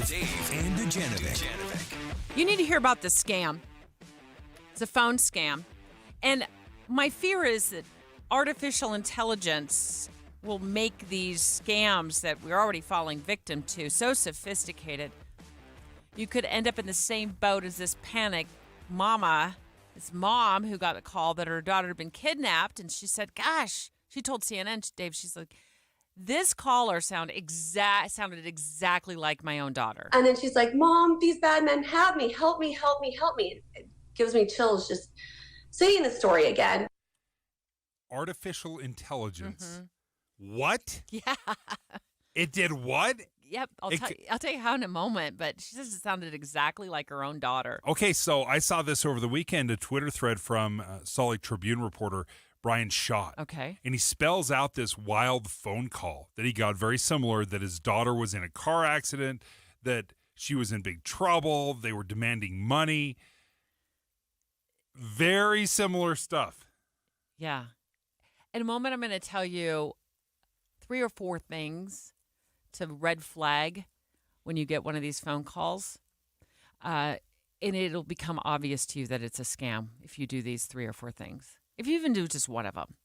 Dave and Dujanovic. You need to hear about this scam. It's a phone scam. And my fear is that artificial intelligence will make these scams that we're already falling victim to so sophisticated. You could end up in the same boat as this panicked this mom who got a call that her daughter had been kidnapped. And she said, gosh, she told CNN, Dave, she's like, this caller sounded exactly like my own daughter. And then she's like, Mom, these bad men have me. Help me, help me, help me. It gives me chills just seeing the story again. Artificial intelligence. What? Yeah. It did what? Yep. I'll tell you how in a moment, but she says it sounded exactly like her own daughter. Okay, so I saw this over the weekend, a Twitter thread from Salt Lake Tribune reporter Brian Schott. Okay. And he spells out this wild phone call that he got, very similar, that his daughter was in a car accident, that she was in big trouble, they were demanding money. Very similar stuff. Yeah. In a moment, I'm going to tell you 3 or 4 things to red flag when you get one of these phone calls. And it'll become obvious to you that it's a scam if you do these 3 or 4 things. If you even do just one of them.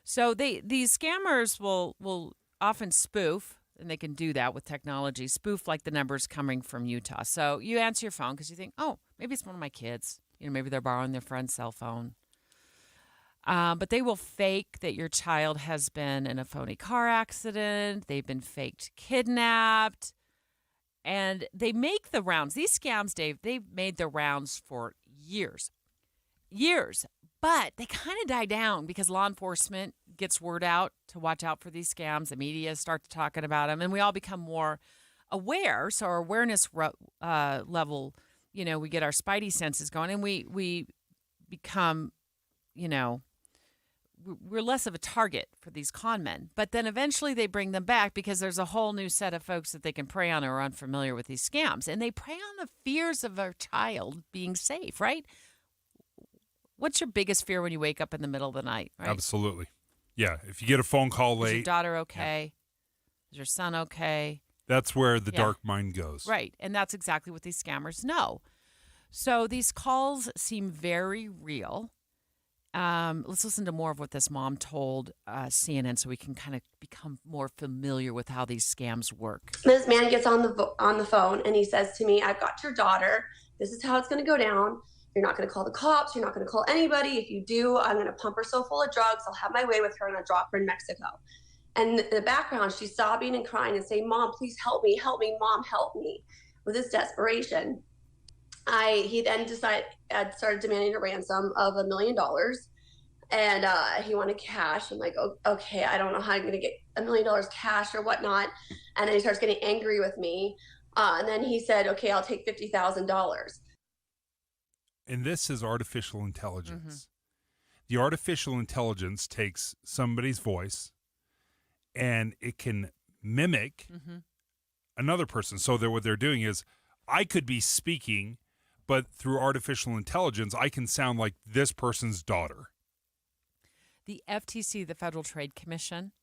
So these scammers will often spoof, and they can do that with technology, spoof like the numbers coming from Utah. So you answer your phone because you think, oh, maybe it's one of my kids. Maybe they're borrowing their friend's cell phone. But they will fake that your child has been in a phony car accident. They've been faked kidnapped. And they make the rounds. These scams, Dave, they've made the rounds for years. But they kind of die down because law enforcement gets word out to watch out for these scams. The media starts talking about them, and we all become more aware. So our awareness level, we get our spidey senses going, and we become, we're less of a target for these con men. But then eventually they bring them back because there's a whole new set of folks that they can prey on who are unfamiliar with these scams. And they prey on the fears of our child being safe, right? What's your biggest fear when you wake up in the middle of the night, right? Absolutely. Yeah, if you get a phone call late. Is your daughter okay? Yeah. Is your son okay? That's where the dark mind goes. Right, and that's exactly what these scammers know. So these calls seem very real. Let's listen to more of what this mom told CNN so we can kind of become more familiar with how these scams work. This man gets on the phone and he says to me, I've got your daughter. This is how it's going to go down. You're not going to call the cops. You're not going to call anybody. If you do, I'm going to pump her so full of drugs. I'll have my way with her and I'll drop her in Mexico. And in the background, she's sobbing and crying and saying, Mom, please help me, Mom, help me. With this desperation, he then started demanding a ransom of $1 million. And he wanted cash. I'm like, oh, okay, I don't know how I'm going to get $1 million cash or whatnot. And then he starts getting angry with me. And then he said, okay, I'll take $50,000. And this is artificial intelligence. The artificial intelligence takes somebody's voice and it can mimic another person. So what they're doing is, I could be speaking, but through artificial intelligence, I can sound like this person's daughter. The FTC, the Federal Trade Commission,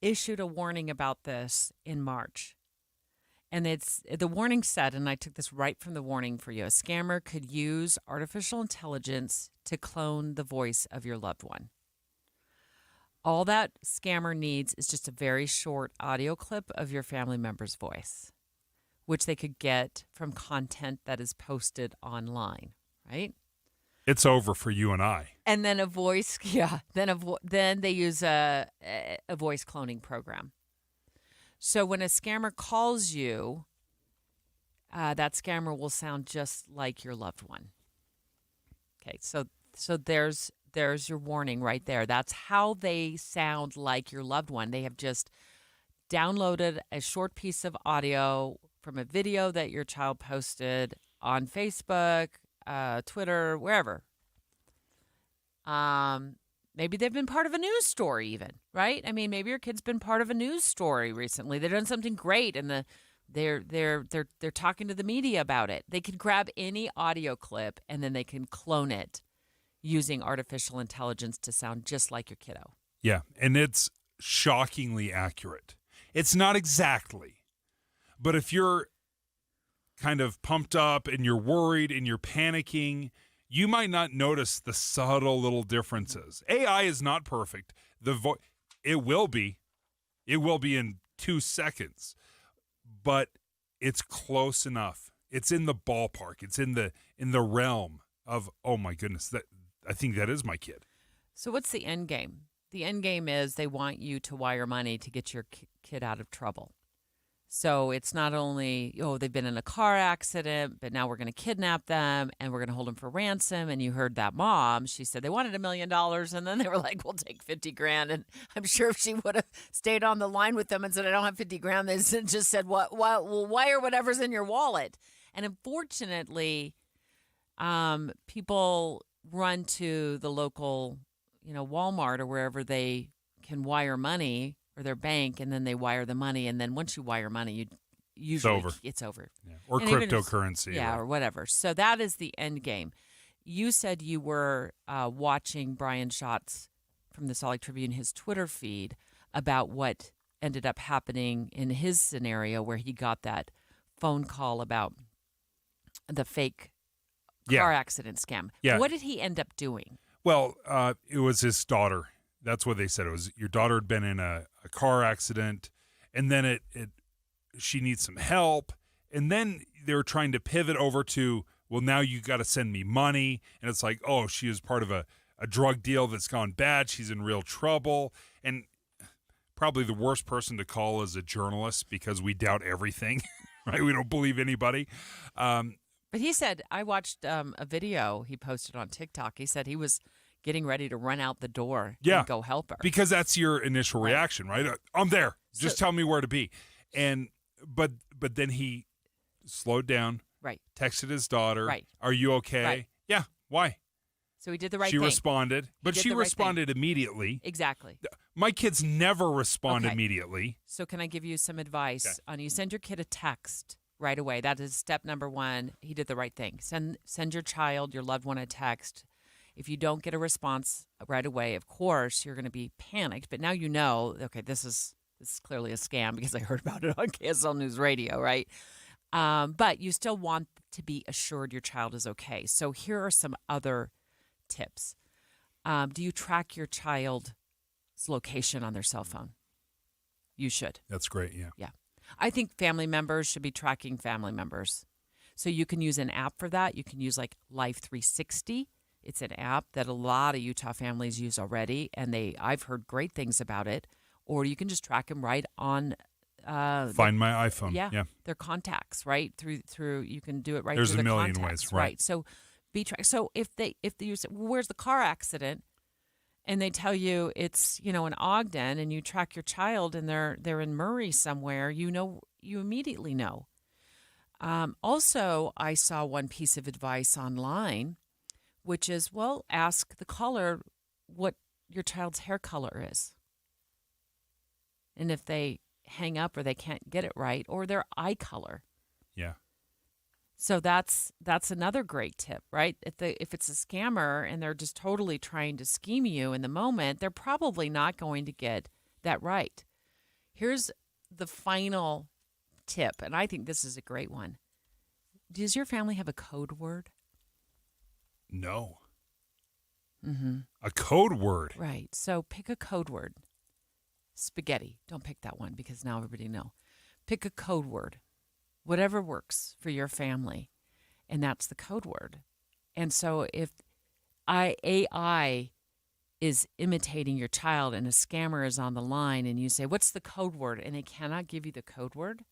issued a warning about this in March. And the warning said, and I took this right from the warning for you, a scammer could use artificial intelligence to clone the voice of your loved one. All that scammer needs is just a very short audio clip of your family member's voice, which they could get from content that is posted online, right? It's over for you and I. And then a voice, then they use a voice cloning program. So when a scammer calls you, that scammer will sound just like your loved one. Okay, so there's your warning right there. That's how they sound like your loved one. They have just downloaded a short piece of audio from a video that your child posted on Facebook, Twitter, wherever. Maybe they've been part of a news story even, right? I mean, maybe your kid's been part of a news story recently. They've done something great and they're talking to the media about it. They can grab any audio clip and then they can clone it using artificial intelligence to sound just like your kiddo. Yeah, and it's shockingly accurate. It's not exactly, But if you're kind of pumped up and you're worried and you're panicking, you might not notice the subtle little differences. AI is not perfect. It will be. It will be in 2 seconds. But it's close enough. It's in the ballpark. It's in the realm of, oh my goodness, that I think that is my kid. So what's the end game? The end game is they want you to wire money to get your kid out of trouble. So it's not only, they've been in a car accident, but now we're going to kidnap them and we're going to hold them for ransom. And you heard that mom, she said they wanted $1 million. And then they were like, we'll take 50 grand. And I'm sure if she would have stayed on the line with them and said, I don't have 50 grand, they just said, well, wire whatever's in your wallet. And unfortunately, people run to the local, Walmart or wherever they can wire money, or their bank, and then they wire the money. And then once you wire money, it's over. Yeah. Or and cryptocurrency. Or whatever. So that is the end game. You said you were watching Brian Schatz from the Salt Lake Tribune, his Twitter feed, about what ended up happening in his scenario where he got that phone call about the fake car accident scam. Yeah. What did he end up doing? Well, it was his daughter. That's what they said. It was your daughter had been in a car accident, and then she needs some help. And then they were trying to pivot over to, well, now you got to send me money. And it's like, oh, she is part of a drug deal that's gone bad. She's in real trouble. And probably the worst person to call is a journalist because we doubt everything, right? We don't believe anybody. But he said, I watched a video he posted on TikTok. He said he was getting ready to run out the door and go help her. Because that's your initial reaction, right? I'm there. Just tell me where to be. And but then he slowed down. Right. Texted his daughter. Right. Are you okay? Right. Yeah. Why? So he did the right thing. thing. She responded, but she responded immediately. Exactly. My kids never respond immediately. So can I give you some advice on you send your kid a text right away? That is step number 1. He did the right thing. Send your child, your loved one, a text. If you don't get a response right away, of course, you're going to be panicked. But now you know, okay, this is clearly a scam because I heard about it on KSL News Radio, right? But you still want to be assured your child is okay. So here are some other tips. Do you track your child's location on their cell phone? You should. That's great, yeah. Yeah. I think family members should be tracking family members. So you can use an app for that. You can use like Life 360. It's an app that a lot of Utah families use already, and I've heard great things about it. Or you can just track them right on. Find my iPhone. Yeah. Their contacts, right? Through you can do it right. There's through a the million contacts, ways, right? So be tracked. So if you say, well, where's the car accident, and they tell you it's in Ogden, and you track your child, and they're in Murray somewhere, you immediately know. Also, I saw one piece of advice online, which is, ask the caller what your child's hair color is. And if they hang up or they can't get it right, or their eye color. Yeah. So that's another great tip, right? If it's a scammer and they're just totally trying to scheme you in the moment, they're probably not going to get that right. Here's the final tip, and I think this is a great one. Does your family have a code word? No. Mm-hmm. A code word? Right. So pick a code word. Spaghetti. Don't pick that one because now everybody knows. Pick a code word. Whatever works for your family. And that's the code word. And so if AI is imitating your child and a scammer is on the line and you say, what's the code word? And they cannot give you the code word,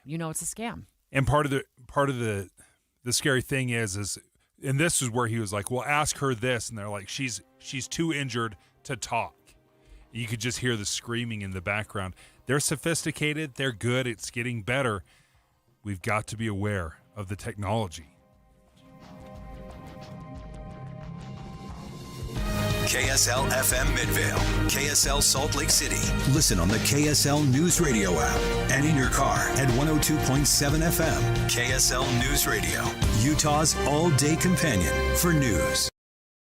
it's a scam. And part of the scary thing is, and this is where he was like, well, ask her this. And they're like, she's too injured to talk. You could just hear the screaming in the background. They're sophisticated. They're good. It's getting better. We've got to be aware of the technology. KSL FM Midvale, KSL Salt Lake City. Listen on the KSL News Radio app and in your car at 102.7 FM. KSL News Radio, Utah's all-day companion for news.